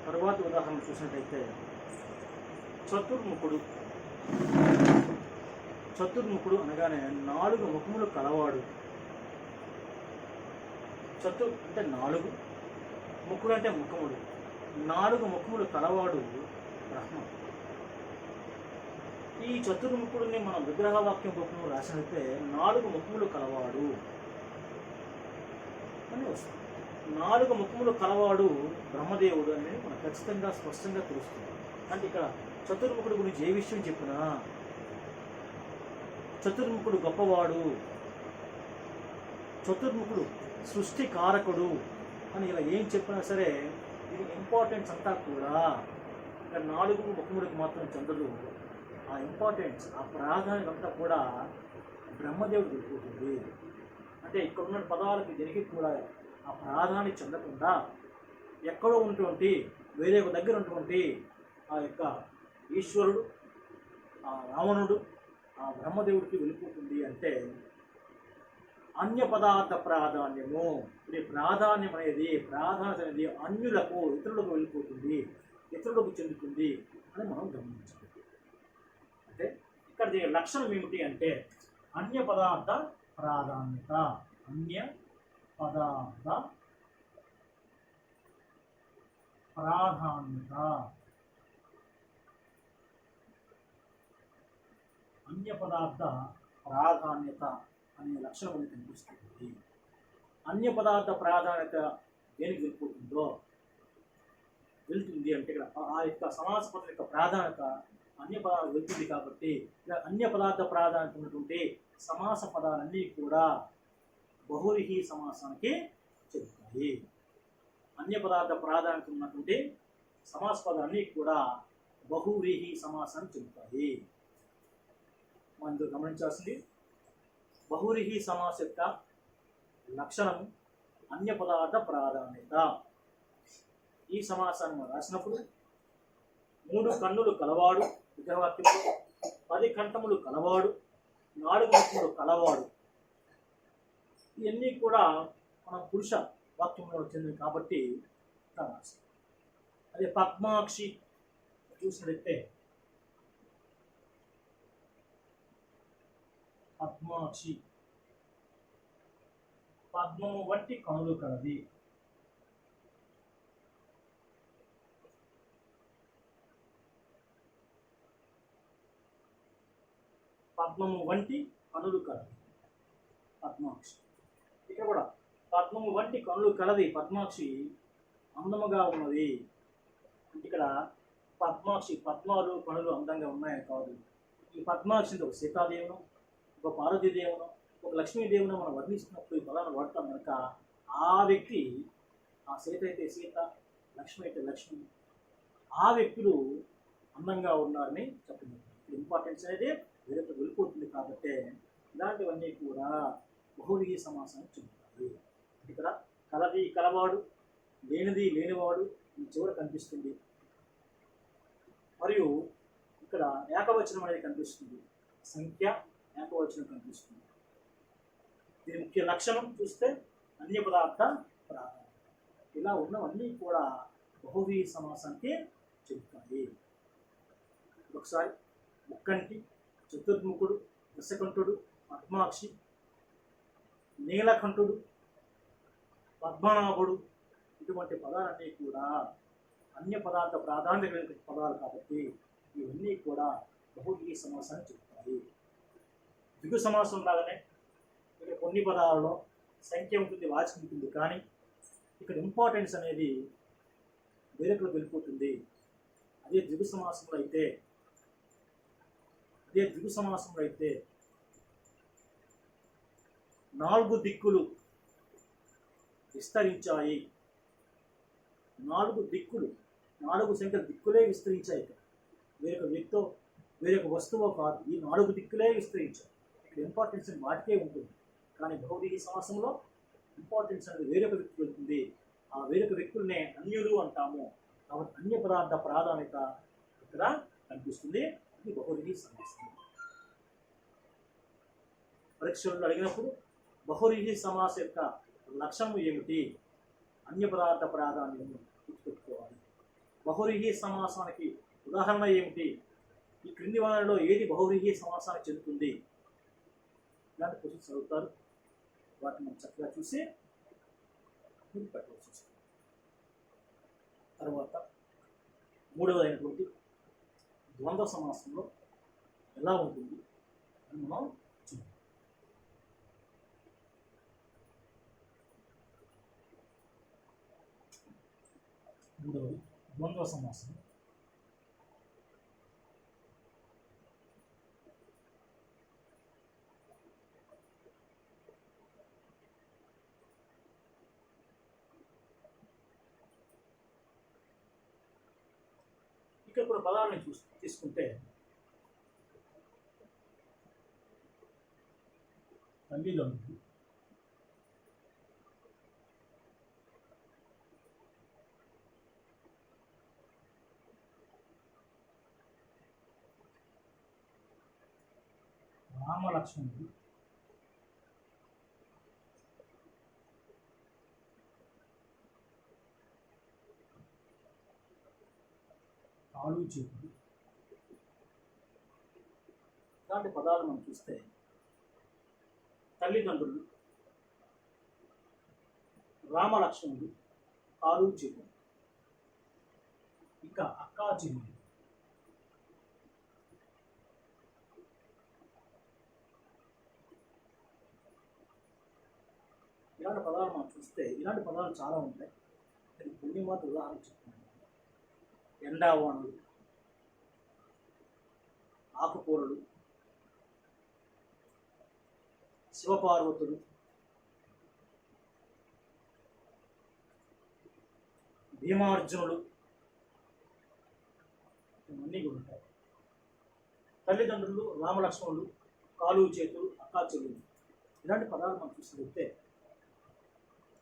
తరువాత ఉదాహరణ చూసినట్టయితే చతుర్ముఖుడు. చతుర్ముఖుడు అనగానే 4 ముఖములు కలవాడు. చతుర్ అంటే 4, ముఖుడు అంటే ముఖముడు. 4 ముఖములు కలవాడు బ్రహ్మ. ఈ చతుర్ముఖుడిని మనం విగ్రహవాక్యం రూపంలో రాసినట్లయితే 4 ముఖములు కలవాడు అని వస్తుంది. 4 ముఖములు కలవాడు బ్రహ్మదేవుడు అనేది మనకు ఖచ్చితంగా స్పష్టంగా తెలుస్తుంది. అంటే ఇక్కడ చతుర్ముఖుడు గురించి ఏ విషయం చెప్పినా చతుర్ముఖుడు గొప్పవాడు, చతుర్ముఖుడు సృష్టి కారకుడు అని ఇలా ఏం చెప్పినా సరే ఇది ఇంపార్టెన్స్ అంతా కూడా ఇక్కడ 4 ముఖముడికి మాత్రం చెందదు. ఆ ఇంపార్టెన్స్, ఆ ప్రాధాన్యత అంతా కూడా బ్రహ్మదేవుడు వెళ్ళిపోతుంది. అంటే ఇక్కడ ఉన్న పదాలకి దీనికి కూడా ఆ ప్రాధాన్యత చెందకుండా ఎక్కడో ఉన్నటువంటి వేరే ఒక దగ్గర ఉన్నటువంటి ఆ యొక్క ఈశ్వరుడు, ఆ రావణుడు, ఆ బ్రహ్మదేవుడికి వెళ్ళిపోతుంది. అంటే అన్య పదార్థ ప్రాధాన్యము, ఇది ప్రాధాన్యం అనేది, ప్రాధాన్యత అనేది అన్యులకు, ఇతరులకు వెళ్ళిపోతుంది, ఇతరులకు చెందుతుంది అని మనం గమనించాలి. అంటే ఇక్కడ దీని లక్షణం ఏమిటి అంటే అన్య పదార్థ ప్రాధాన్యత. అన్య పదార్థ ప్రాధాన్యత. అన్య పదార్థ ప్రాధాన్యత అనే లక్షణం మనకి కనిపిస్తుంది. అన్య పదార్థ ప్రాధాన్యత దేనికి వెళ్ళిపోతుందో వెళ్తుంది అంటే ఇక్కడ ఆ యొక్క సమాస పదం యొక్క ప్రాధాన్యత అన్య పదాలు వెళ్తుంది. కాబట్టి అన్య పదార్థ ప్రాధాన్యత ఉన్నటువంటి సమాస పదాలన్నీ కూడా బహువ్రీహి సమాసానికి చెందుతాయి. అన్య పదార్థ ప్రాధాన్యత ఉన్నటువంటి సమాస పదాలన్నీ కూడా బహువ్రీహి సమాసానికి చెందుతాయి. మనం గమనించాల్సింది బహువ్రీహి సమాస యొక్క లక్షణం అన్య పదార్థ ప్రాధాన్యత. ఈ సమాసాన్ని మనం రాసినప్పుడు 3 కన్నులు కలవాడు విగ్రహవాక్యంలో, 10 కంఠములు కలవాడు, 4 ముఖములు కలవాడు, ఇవన్నీ కూడా మన పురుష వాక్యంలో వచ్చింది కాబట్టి రాసి. అదే పద్మాక్షి చూసినట్లయితే పద్మాక్షి పద్మము వంటి కనులు కలది. పద్మము వంటి కనులు కలది పద్మాక్షి. ఇక్కడ కూడా పద్మము వంటి కనులు కలది పద్మాక్షి, అందముగా ఉన్నది. ఇక్కడ పద్మాక్షి పద్మాలు కనులు అందంగా ఉన్నాయని కాదు. ఈ పద్మాక్షిని ఒక సీతాదేవును, ఒక పార్వతీదేవును, ఒక లక్ష్మీదేవును మనం వర్ణిస్తున్నప్పుడు ఈ పదాన్ని వాడతాం కనుక ఆ వ్యక్తి, ఆ సీత అయితే సీత, లక్ష్మి అయితే లక్ష్మి, ఆ వ్యక్తులు అందంగా ఉన్నారని చెప్పింది. ఇంపార్టెన్స్ అనేది వేరొక వెళ్ళిపోతుంది. కాబట్టి ఇలాంటివన్నీ కూడా బహువ్రీహి సమాసానికి చెందుతాయి. ఇక్కడ కలది కలవాడు, లేనిది లేనివాడు ఈ చివర కనిపిస్తుంది. మరియు ఇక్కడ ఏకవచనం అనేది కనిపిస్తుంది, సంఖ్య ఏకవచనం కనిపిస్తుంది. దీని ముఖ్య లక్షణం చూస్తే అన్య పదార్థ ప్రాధాన్యత. ఇలా ఉన్నవన్నీ కూడా బహువ్రీహి సమాసానికి చెందుతాయి. ఒకసారి ముక్కంటి, చతుర్ముఖుడు, దశకంఠుడు, పద్మాక్షి, నీలకంఠుడు, పద్మనాభుడు ఇటువంటి పదాలన్నీ కూడా అన్య పదార్థ ప్రాధాన్యత కలిగిన పదాలు కాబట్టి ఇవన్నీ కూడా బహువ్రీహి సమాసాన్ని చెప్తాయి. ద్విగు సమాసం లాగానే ఇక్కడ కొన్ని పదాలలో సంఖ్య ఉంటుంది, వాచకం ఉంటుంది, కానీ ఇక్కడ ఇంపార్టెన్స్ అనేది వేరొకరికి వెళ్ళిపోతుంది. అదే ద్విగు సమాసంలో అయితే 4 దిక్కులు విస్తరించాయి. 4 దిక్కులు, 4 సంఖ్యల దిక్కులే విస్తరించాయి. వేరొక వ్యక్తో వేరొక వస్తువు కాదు, ఈ 4 దిక్కులే విస్తరించాయి. ఇక్కడ ఇంపార్టెన్స్ వాటికే ఉంటుంది. కానీ బహువ్రీహి సమాసంలో ఇంపార్టెన్స్ అనేది వేరొక వ్యక్తి వెళ్తుంది. ఆ వేరొక వ్యక్తులనే అన్యులు అంటాము. కాబట్టి అన్య పదార్థ ప్రాధాన్యత ఇక్కడ కనిపిస్తుంది. ఇది బహువ్రీహి సమాసం. పరీక్షలు అడిగినప్పుడు బహువ్రీహి సమాస యొక్క లక్షణం ఏమిటి, అన్య పదార్థ ప్రాధాన్యము గుర్తుపెట్టుకోవాలి. బహువ్రీహి సమాసానికి ఉదాహరణ ఏమిటి, ఈ క్రింది వారిలో ఏది బహువ్రీహి సమాసానికి చెందుతుంది, ఇలాంటి క్వశ్చన్స్ అడుగుతారు. వాటిని మనం చక్కగా చూసి మీరు పెట్టవలసి వస్తుంది. తర్వాత మూడవదైనటువంటి ద్వంద్వ సమాసంలో ఎలా ఉంటుంది అని మనం చూద్దాం. మూడవది ద్వంద్వ సమాసం. ఇక్కడ కూడా పదాలను తీసుకుంటే తల్లిదండ్రులు, రామలక్ష్మణుడు, కాలు చేతులు, ఇలాంటి పదాలు మనం చూస్తే తల్లిదండ్రులు, రామలక్ష్మణుడు, కాలు చేతులు, ఇంకా అక్కా చెల్లెలు, ఇలాంటి పదాలు మనం చూస్తే ఇలాంటి పదాలు చాలా ఉంటాయి. కొన్ని మాత్రం ఉదాహరణ చెప్తున్నాను. ఎండావానులు, ఆకుకూరలు, శివపార్వతులు, భీమార్జునులు, ఇవన్నీ కూడా ఉంటాయి. తల్లిదండ్రులు, రామలక్ష్మణులు, కాలు చేతులు, అక్కా చెల్లెలు, ఇలాంటి పదాలు మనం చూస్తే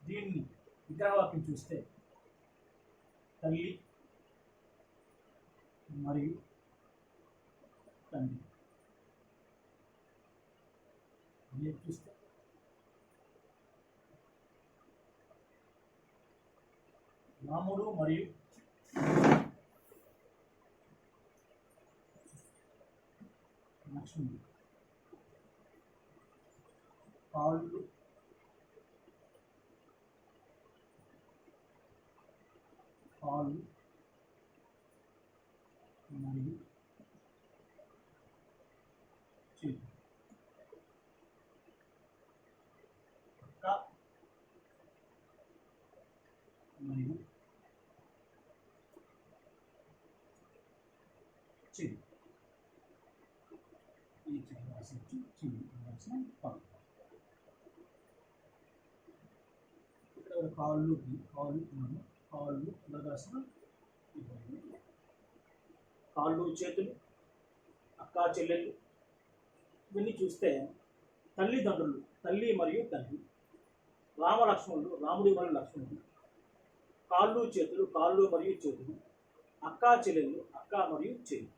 దీన్ని విగ్రహవాక్యం చూస్తే తల్లి మరియు తండ్రి చూస్తే రాముడు మరియు లక్ష్మణుడు, కాళ్ళు మరియు చేతులు, అక్క మరియు చెయ్యి, ఈ చెయ్యి రాసి చెయ్యి రాసిన పాలు. ఇక్కడ కాళ్ళు ఇలా రాసిన కాళ్ళు చేతులు, అక్కా చెల్లెళ్ళు, ఇవన్నీ చూస్తే తల్లిదండ్రులు, తల్లి మరియు తండ్రి, రామలక్ష్మణుడు, రాముడు మరియు లక్ష్మణుడు, కాళ్ళు చేతులు, కాళ్ళు మరియు చేతులు, అక్కా చెల్లెళ్ళు, అక్క మరియు చెల్లి.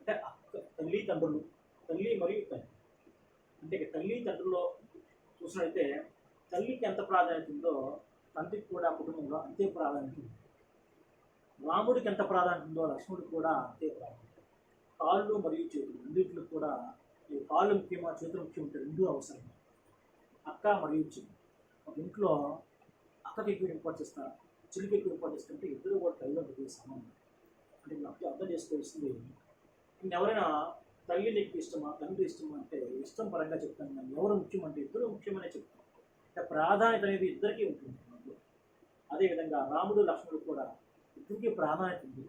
అంటే తల్లిదండ్రులు, తల్లి మరియు తండ్రి. అంటే తల్లి తండ్రుల్లో చూసినట్లయితే తల్లికి ఎంత ప్రాధాన్యత ఉందో తండ్రికి కూడా కుటుంబంలో అంతే ప్రాధాన్యత ఉంది. రాముడికి ఎంత ప్రాధాన్యత ఉందో లక్ష్మణుడికి కూడా అంతే ప్రాధాన్యత. కాళ్ళు మరియు చేతులు రెండింటికి కూడా ఈ కాళ్ళు ముఖ్యమా చేతులు ముఖ్యం ఉంటే రెండూ అవసరం. అక్క మరియు చెల్లి, ఒక ఇంట్లో అక్కకి ఎక్కువ ఇంపార్ట్ చేస్తారు, చెల్లికి ఎక్కువ ఇంపార్ట్ చేస్తుంటే ఇద్దరు కూడా తల్లిదండ్రులకి సమానం. అంటే నాకు అర్థం చేసుకోవాల్సింది, ఎవరైనా తల్లి నీకు ఇష్టమా తండ్రి ఇష్టమా అంటే ఇష్టం పరంగా చెప్తాను, కానీ ఎవరు ముఖ్యం అంటే ఇద్దరు ముఖ్యమనే చెప్తాను. అంటే ప్రాధాన్యత అనేది ఇద్దరికీ ఉంటుంది. అదేవిధంగా రాముడు లక్ష్మణుడు కూడా ఇద్దరికి ప్రాధాన్యత ఉంది.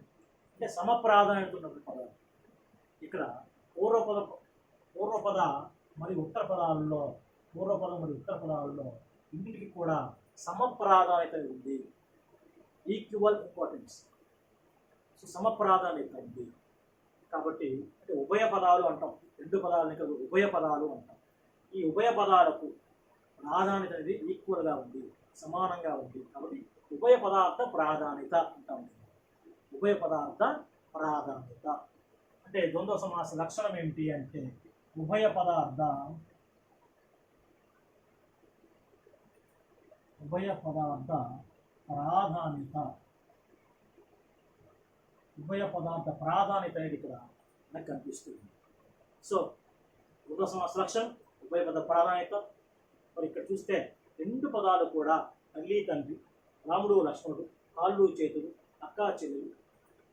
అంటే సమ ప్రాధాన్యత ఉన్నటువంటి పదాలు. ఇక్కడ పూర్వపద మరియు ఉత్తర పదాలలో ఇన్నింటికి కూడా సమ ప్రాధాన్యత ఉంది, ఈక్వల్ ఇంపార్టెన్స్. సో సమ ప్రాధాన్యత ఉంది కాబట్టి అంటే ఉభయ పదాలు అంటాం, రెండు పదాలని కాదు ఉభయ పదాలు అంటాం. ఈ ఉభయ పదాలకు ప్రాధాన్యత అనేది ఈక్వల్గా ఉంది, సమానంగా ఉంది. కాబట్టి ఉభయ పదార్థ ప్రాధాన్యత అంటాం. ఉభయ పదార్థ ప్రాధాన్యత అంటే ద్వంద్వ సమాస లక్షణం ఏమిటి అంటే ఉభయ పదార్థ ప్రాధాన్యత. ఉభయ పదార్థ ప్రాధాన్యత అనేది ఇక్కడ మనకు కనిపిస్తుంది. సో ద్వంద్వ సమాస లక్షణం, ఉభయ పద ప్రాధాన్యత. మరి ఇక్కడ చూస్తే రెండు పదాలు కూడా తల్లి తండ్రి, రాముడు లక్ష్మణుడు, కాళ్ళు చేతులు, అక్కా చెల్లెలు,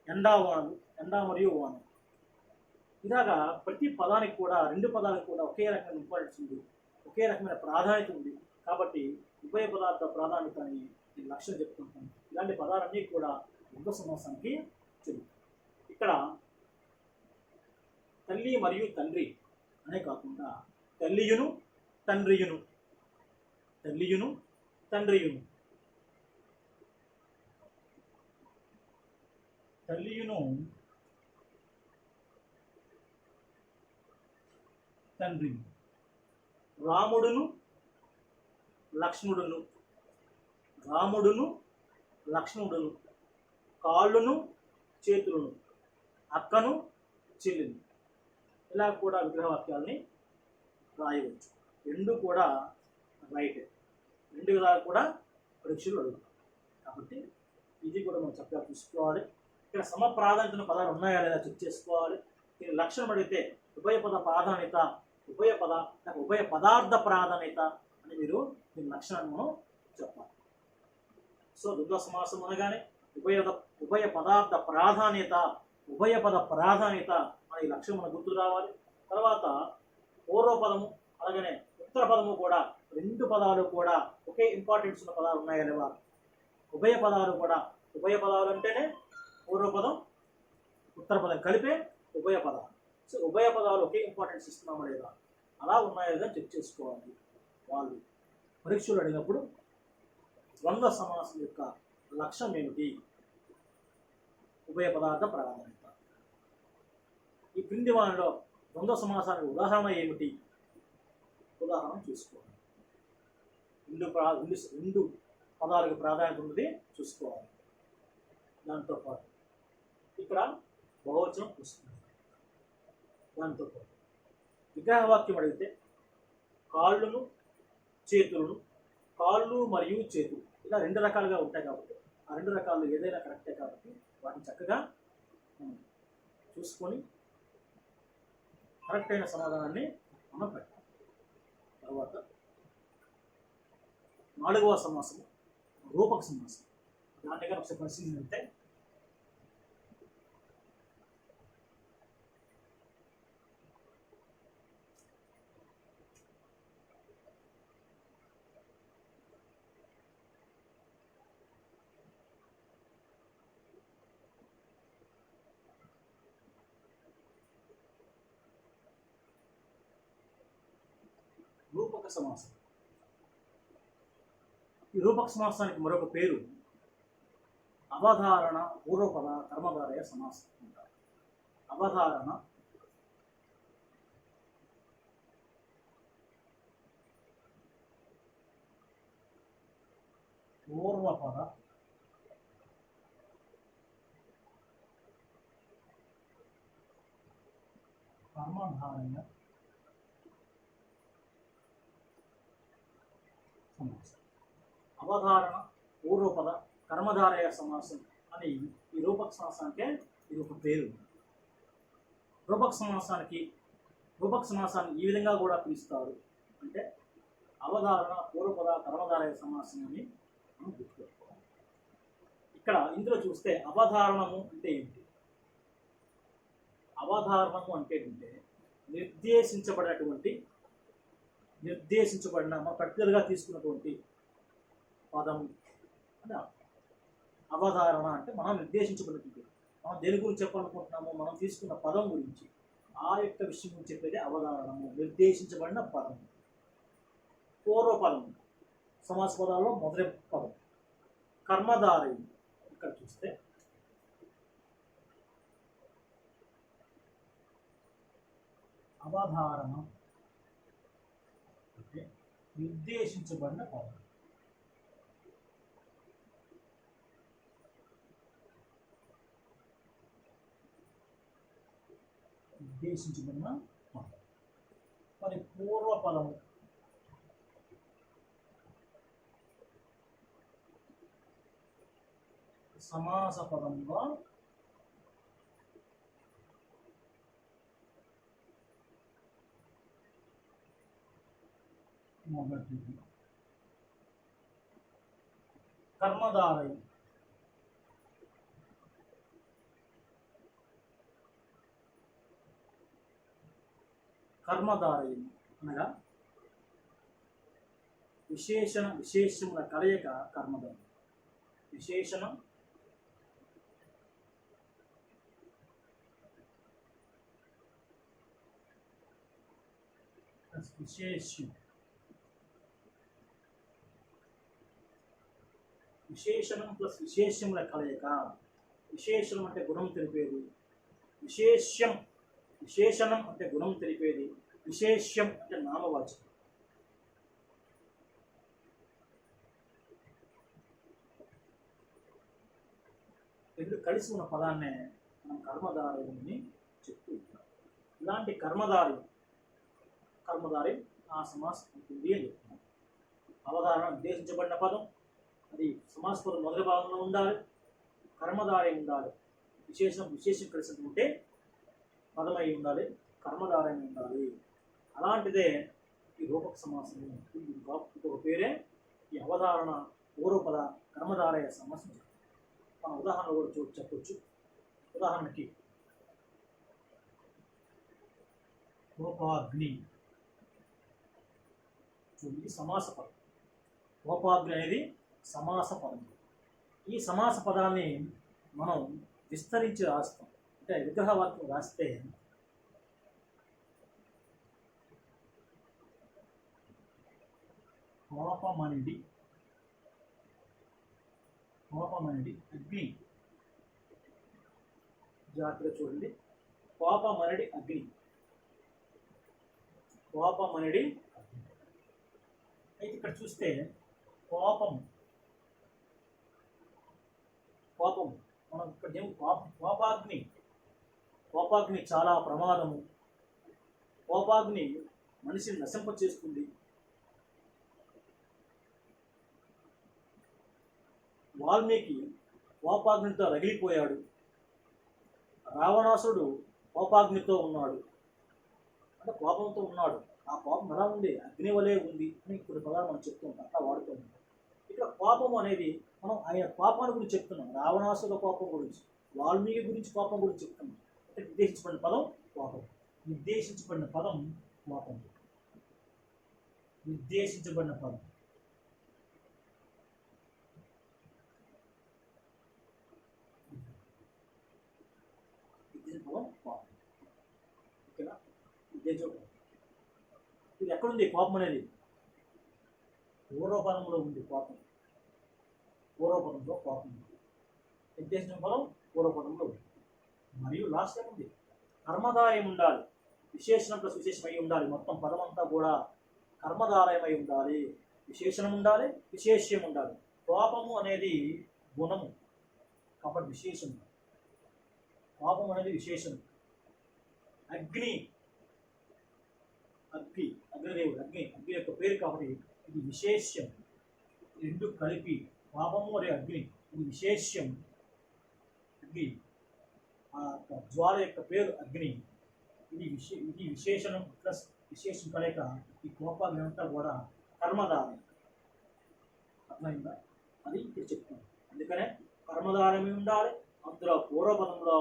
ఎండా వానలు, ఎండా మరియు వానం. ఇలాగా ప్రతి పదానికి కూడా రెండు పదాలకు కూడా ఒకే రకమైన ఇంపార్టెన్స్ ఉంది, ఒకే రకమైన ప్రాధాన్యత ఉంది. కాబట్టి ఉభయ పదార్థ ప్రాధాన్యత అని నేను లక్ష్యం చెప్తుంటాను. ఇలాంటి పదాలన్నీ కూడా ద్వంద్వ సమాసానికి చెందుతాయి. ఇక్కడ తల్లి మరియు తండ్రి అనే కాకుండా తల్లియును తండ్రియును, తల్లియును తండ్రియును, తల్లియును తండ్రియును, రాముడును లక్ష్మణుడును, రాముడును లక్ష్మణుడును, కాళ్ళును చేతులను, అక్కను చెల్లిని. ఇలా కూడా విగ్రహవాక్యాలని రాయవచ్చు. రెండు కూడా రైట్, రెండు విధాలు కూడా పరీక్షలు అడుగుతాం. కాబట్టి ఇది కూడా మనం చక్కగా చూసుకోవాలి. ఇక్కడ సమ ప్రాధాన్యత పదాలు ఉన్నాయా లేదా చెక్ చేసుకోవాలి. దీని లక్షణం అడిగితే ఉభయ పద ప్రాధాన్యత, ఉభయ పదార్థ ప్రాధాన్యత అని మీరు దీని లక్షణాన్ని మనం చెప్పాలి. సో ద్వంద్వ సమాసం అనగానే ఉభయ పదార్థ ప్రాధాన్యత, ఉభయ పద ప్రాధాన్యత అనే లక్ష్యం మనకు గుర్తు రావాలి. తర్వాత పూర్వపదము అలాగనే ఉత్తర పదము కూడా, రెండు పదాలు కూడా ఒకే ఇంపార్టెన్స్ ఉన్న పదాలు ఉన్నాయా లేవా. ఉభయ పదాలు అంటేనే పూర్వపదం ఉత్తర పదం కలిపే ఉభయ పదాలు. సో ఉభయ పదాలు ఒకే ఇంపార్టెన్స్ ఇస్తున్నామా లేదా, అలా ఉన్నాయా లేదా చెక్ చేసుకోవాలి. వాళ్ళు పరీక్షలు అడిగినప్పుడు ద్వంద్వ సమాసం యొక్క లక్ష్యం ఏమిటి, ఉభయ పదార్థ ప్రాధాన్యత. ఈ క్రింది వానిలో ద్వంద్వ సమాసానికి ఉదాహరణ ఏమిటి, ఉదాహరణ చూసుకోవాలి. రెండు పదాలకు ప్రాధాన్యత ఉన్నది చూసుకోవాలి. దాంతోపాటు ఇక్కడ బహువచనం వస్తుంది. దాంతోపాటు విగ్రహవాక్యం అడిగితే కాళ్ళును చేతులను, కాళ్ళు మరియు చేతులు ఇలా రెండు రకాలుగా ఉంటాయి. కాబట్టి ఆ రెండు రకాలు ఏదైనా కరెక్టే. కాబట్టి వాటిని చక్కగా చూసుకొని కరెక్ట్ అయిన సమాధానాన్ని మనం పెట్టాలి. తర్వాత నాలుగవ సమాసం రూపక సమాసం. దాన్ని కానీ ఒకసారి పరిశీలిస్తే రూపక సమాసం. ఈ రూపక సమాసానికి మరొక పేరు అవధారణ పూర్వపద కర్మధారయ సమాసం అంటారు. అవధారణ పూర్వపద కర్మధారయ సమాసం. అవధారణ పూర్వపద కర్మధారయ సమాసం అని ఈ రూపక సమాసానికే ఇది ఒక పేరు. రూపక సమాసాన్ని ఈ విధంగా కూడా పిలుస్తారు. అంటే అవధారణ పూర్వపద కర్మధారయ సమాసం అని మనం గుర్తుపెట్టుకోవాలి. ఇక్కడ ఇందులో చూస్తే అవధారణము అంటే ఏంటి, అవధారణము అంటే ఏంటంటే నిర్దేశించబడిన మనం పర్టికులర్గా తీసుకున్నటువంటి పదం అంటే అవధారణ. అంటే మనం నిర్దేశించబడినటువంటి, మనం దేని గురించి చెప్పాలనుకుంటున్నామో మనం తీసుకున్న పదం గురించి, ఆ యొక్క విషయం గురించి చెప్పేది అవధారణము, నిర్దేశించబడిన పదం. పూర్వపదం సమాస పదాల్లో మొదటి పదం. కర్మధారయం ఇక్కడ చూస్తే అవధారణ అంటే నిర్దేశించబడిన పదం. నిర్దేశించబడిన పదం. మరి పూర్వపదము సమాస పదంగా మొదటిది కర్మధారయం. కర్మధారయం అనగా విశేషముల కలయిక కర్మధారయం. విశేషణం విశేష్యం. విశేషణం ప్లస్ విశేషముల కలయిక. విశేషణం అంటే గుణం తెలిపేది, విశేషణం అంటే గుణం తెలిపేది, విశేష్యం అంటే నామవాచకం. రెండు కలిసి ఉన్న పదాన్నే మనం కర్మధారయాన్ని చెప్తూ ఉంటాం. ఇలాంటి కర్మధారయం ఆ సమాసం ఉంటుంది అని చెప్తున్నాం. అవధారణ ఉద్దేశించబడిన పదం, అది సమాస పదం మొదటి భాగంలో ఉండాలి, కర్మధారయం ఉండాలి. విశేషం కలిసి ఉంటే పదమై ఉండాలి, కర్మధారయం ఉండాలి. అలాంటిదే ఈ రూపక సమాసం. ఇంకొక పేరే ఈ అవధారణ పూర్వపద కర్మధారయ సమాసం. మన ఉదాహరణ కూడా చెప్పొచ్చు. ఉదాహరణకి కోపాగ్ని, ఇది సమాస పదం. కోపాగ్ని అనేది సమాస పదం. ఈ సమాస పదాన్ని మనం విస్తరించి రాస్తాం. అంటే విగ్రహవాక్యం రాస్తే కోపమనిడి అగ్ని. జాగ్రత్తగా చూడండి. కోపమనిడి అగ్ని. అయితే ఇక్కడ చూస్తే కోపం మనం ఇక్కడ కోపాగ్ని చాలా ప్రమాదము. కోపాగ్ని మనిషిని నశింపచేస్తుంది. వాల్మీకి కోపాగ్నితో రగిలిపోయాడు. రావణాసుడు కోపాగ్నితో ఉన్నాడు, అంటే కోపంతో ఉన్నాడు. ఆ కోపం ఎలా ఉంది? అగ్ని వలె ఉంది అని కొన్ని పదాలు మనం చెప్తూ ఉంటాం, అట్లా వాడుతూ ఉంటాం. ఇక్కడ కోపం అనేది మనం ఆయన కోపాన్ని గురించి చెప్తున్నాం. రావణాసుల కోపం గురించి, వాల్మీకి గురించి కోపం గురించి చెప్తున్నాం. అంటే నిర్దేశించబడిన పదం కోపం. నిర్దేశించబడిన పదం ఓకేనా? ఇది ఎక్కడుంది కోపం అనేది? పూర్వపదంలో ఉంది కోపం. పూర్వపదంలో కోపం ఉంది. నిర్దేశించిన పదం పూర్వపదంలో ఉంది. మరియు లాస్ట్ ఏముంది? కర్మధారయం ఉండాలి. విశేషణం ప్లస్ విశేషమై ఉండాలి. మొత్తం పదం అంతా కూడా కర్మధారయమై ఉండాలి. విశేషణం ఉండాలి, విశేష్యం ఉండాలి. కోపము అనేది గుణము కాబట్టి విశేషం. కోపం అనేది విశేషం. అగ్నిదేవుడు, అగ్ని యొక్క పేరు కాబట్టి ఇది విశేష్యం. రెండు కలిపి కోపము మరియు అగ్ని, ఇది విశేష్యం. అగ్ని, ఆ జ్వాల యొక్క పేరు అగ్ని. ఇది విశేషణం ప్లస్ విశేషం కలయిక. ఈ కోపాగ్ని అంతా కూడా కర్మధారయం. అర్థమైందా? అది ఇక్కడ చెప్తాను. అందుకనే కర్మధారమై ఉండాలి. అందులో పూర్వపదంలో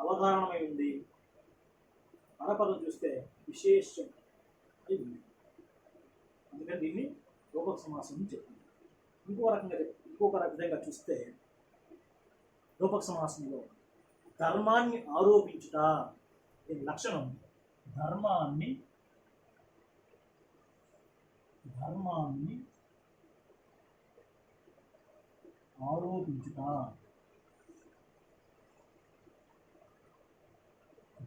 అవధారణమై ఉంది. పరపదం చూస్తే విశేషం అది ఉంది. అందుకని దీన్ని రూపక సమాసం చెప్తుంది. ఇంకొక విధంగా చూస్తే రూపక సమాసంలో ధర్మాన్ని ఆరోపించుట. దీని లక్షణం ధర్మాన్ని ఆరోపించుట.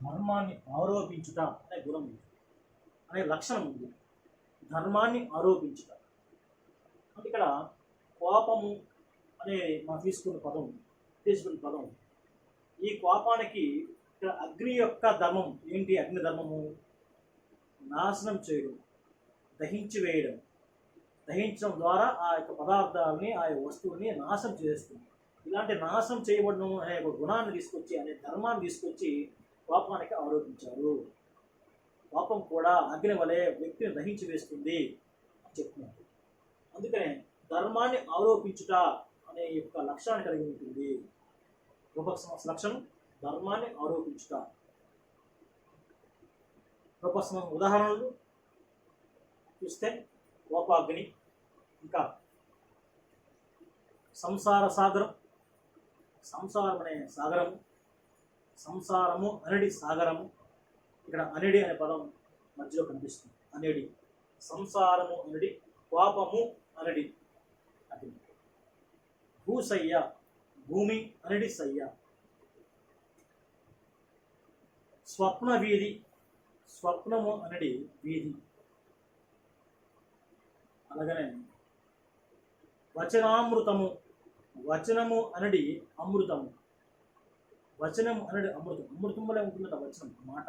ధర్మాన్ని ఆరోపించుట అనే గుణం ఉంది, అనే లక్షణం ఉంది. ధర్మాన్ని ఆరోపించుట అంటే ఇక్కడ కోపము అనే మనం తీసుకున్న పదం. ఈ కోపానికి ఇక్కడ అగ్ని యొక్క ధర్మం ఏంటి? అగ్ని ధర్మము నాశనం చేయడం, దహించడం ద్వారా ఆ యొక్క పదార్థాలని, ఆ వస్తువుని నాశనం చేస్తుంది. ఇలాంటి నాశనం చేయబడడం అనే ఒక గుణాన్ని తీసుకొచ్చి, అనే ధర్మాన్ని తీసుకొచ్చి కోపానికి ఆరోపించారు. కోపం కూడా అగ్ని వలె వ్యక్తిని దహించి వేస్తుంది అని చెప్తున్నారు. అందుకనే ధర్మాన్ని ఆరోపించుట అనే యొక్క లక్షణాన్ని కలిగి ఉంటుంది. రూపక సమాస లక్షణం ధర్మాన్ని ఆరోపించుట. రూపక సమాసం ఉదాహరణలు చూస్తే కోపాగ్ని, ఇంకా సంసార సాగరం, సంసారం అనే సాగరము, సంసారము అనడి సాగరము. ఇక్కడ అనడి అనే పదం మధ్యలో కనిపిస్తుంది. అనడి సంసారము అనడి, కోపము అనడి అది. భూసయ్య భూమి అనడి సయ్య. స్వప్న వీధి స్వప్నము అనడి వీధి. అలాగనే వచనామృతము వచనము అనడి అమృతము. వచనం అనడి అమృతం. అమృతం వల్ల ఉంటుందట వచనం మాట.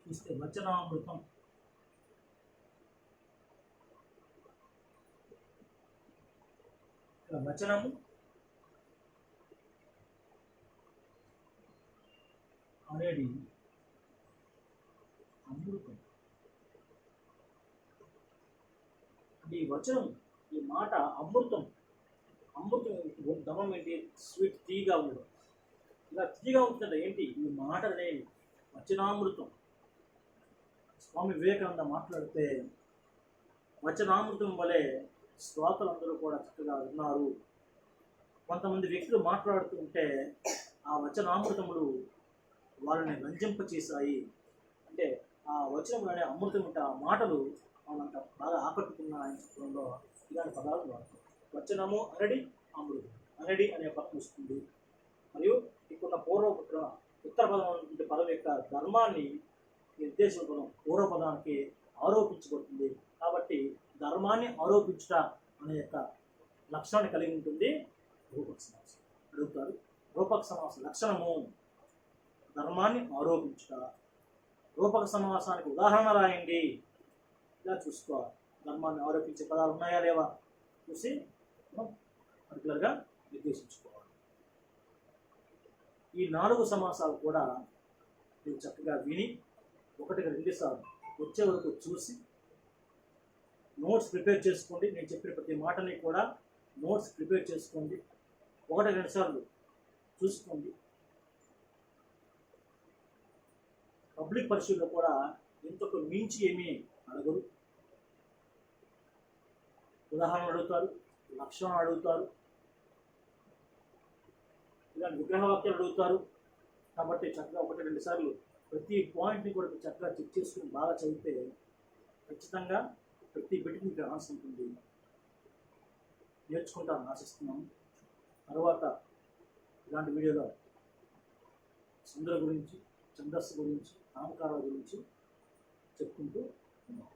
చూస్తే వచనామృతం. వచనము అనేది అమృతం. ఈ వచనం, ఈ మాట అమృతం. అమృతం దమం ఏంటి? స్వీట్, తీగా ఉండడం. ఇలా తీగా ఉంటుందంట. ఏంటి ఈ మాట అనేది? వచనామృతం. స్వామి వివేకానంద మాట్లాడితే వచనామృతం వలె శ్రోతలందరూ కూడా చక్కగా విన్నారు. కొంతమంది వ్యక్తులు మాట్లాడుతూ ఉంటే ఆ వచనామృతములు వాళ్ళని రంజింపచేశాయి. అంటే ఆ వచనం అనే అమృతం ఉంటే ఆ మాటలు వాళ్ళంత బాగా ఆకట్టుకున్నాయని చెప్పడంలో ఇలాంటి పదాలు వాడతారు. వచనము అనడి అమృతం. అనడి అనే పదం వస్తుంది. మరియు ఇక్కడ పూర్వపుత్ర ఉత్తర పదం అంటే పదం యొక్క ధర్మాన్ని నిర్దేశించిన పదం పూర్వపదానికి ఆరోపించబడుతుంది. కాబట్టి ధర్మాన్ని ఆరోపించుట అనే యొక్క లక్షణాన్ని కలిగి ఉంటుంది రూపక సమాసం. అడుగుతారు, రూపక సమాస లక్షణము ధర్మాన్ని ఆరోపించుట. రూపక సమాసానికి ఉదాహరణ రాయండి. ఇలా చూసుకోవాలి. ధర్మాన్ని ఆరోపించే పదాలు ఉన్నాయా లేవా చూసి మనం పర్టికులర్గా నిర్దేశించుకోవాలి. ఈ 4 సమాసాలు కూడా మీరు చక్కగా విని 1-2 సార్లు వచ్చే వరకు చూసి నోట్స్ ప్రిపేర్ చేసుకోండి. నేను చెప్పిన ప్రతి మాటని కూడా నోట్స్ ప్రిపేర్ చేసుకోండి. 1-2 సార్లు చూసుకోండి. పబ్లిక్ పరీక్షల్లో కూడా ఇంతకు మించి ఏమీ అడగరు. ఉదాహరణలు అడుగుతారు, లక్షణాలు అడుగుతారు, ఇలాంటి విగ్రహ వాక్యాలు అడుగుతారు. కాబట్టి చక్కగా 1-2 సార్లు ప్రతి పాయింట్ని కూడా చక్కగా చెక్ చేసుకుని బాగా చదివితే ఖచ్చితంగా ప్రతి బిడ్డకి మీకు ఆన్సర్ ఉంటుంది. నేర్చుకుంటాను ఆశిస్తున్నాను. తర్వాత ఇలాంటి వీడియోలో సందుల గురించి, ఛందస్సు గురించి, నామకారాల గురించి చెప్పుకుంటూ ఉన్నాం.